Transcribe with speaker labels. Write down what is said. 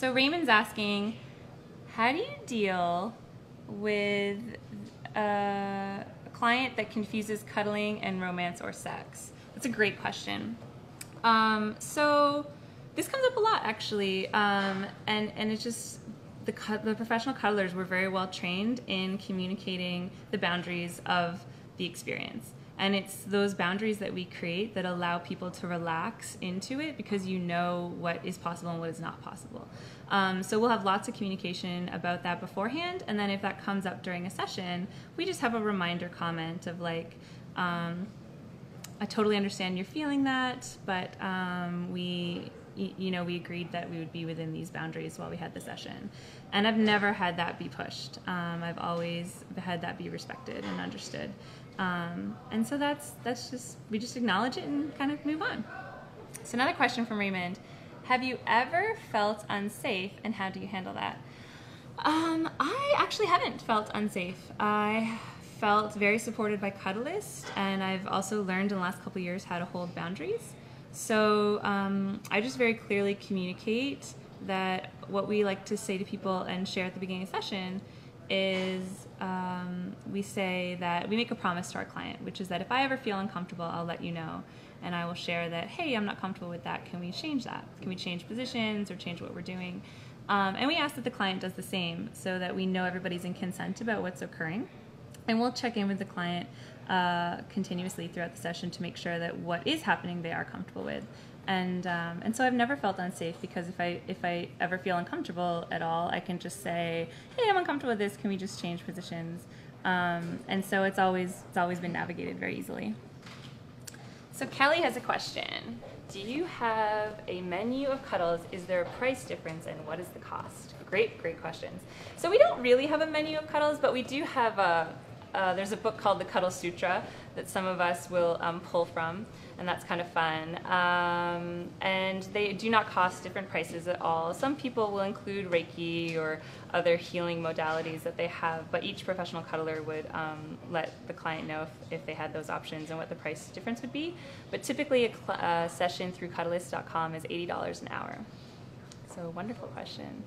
Speaker 1: So Raymond's asking, how do you deal with a client that confuses cuddling and romance or sex? That's a great question. So this comes up a lot, actually, and it's just the professional cuddlers were very well trained in communicating the boundaries of the experience. And it's those boundaries that we create that allow people to relax into it because you know what is possible and what is not possible. So we'll have lots of communication about that beforehand, and then if that comes up during a session, we just have a reminder comment of like, I totally understand you're feeling that, but we agreed that we would be within these boundaries while we had the session. And I've never had that be pushed. I've always had that be respected and understood. And so we just acknowledge it and kind of move on. So another question from Raymond. Have you ever felt unsafe, and how do you handle that? I actually haven't felt unsafe. I felt very supported by Cuddlist, and I've also learned in the last couple of years how to hold boundaries. So I just very clearly communicate that what we like to say to people and share at the beginning of the session is we say that we make a promise to our client, which is that if I ever feel uncomfortable, I'll let you know. And I will share that, hey, I'm not comfortable with that. Can we change that? Can we change positions or change what we're doing? And we ask that the client does the same so that we know everybody's in consent about what's occurring. And we'll check in with the client continuously throughout the session to make sure that what is happening they are comfortable with. And so I've never felt unsafe because if I ever feel uncomfortable at all, I can just say, hey, I'm uncomfortable with this. Can we just change positions? And so it's always been navigated very easily. So Kelly has a question. Do you have a menu of cuddles? Is there a price difference, and what is the cost? Great questions. So we don't really have a menu of cuddles, but we do have there's a book called the Cuddle Sutra that some of us will pull from, and that's kind of fun. And they do not cost different prices at all. Some people will include Reiki or other healing modalities that they have, but each professional cuddler would let the client know if they had those options and what the price difference would be. But typically a session through Cuddlist.com is $80 an hour. So wonderful question.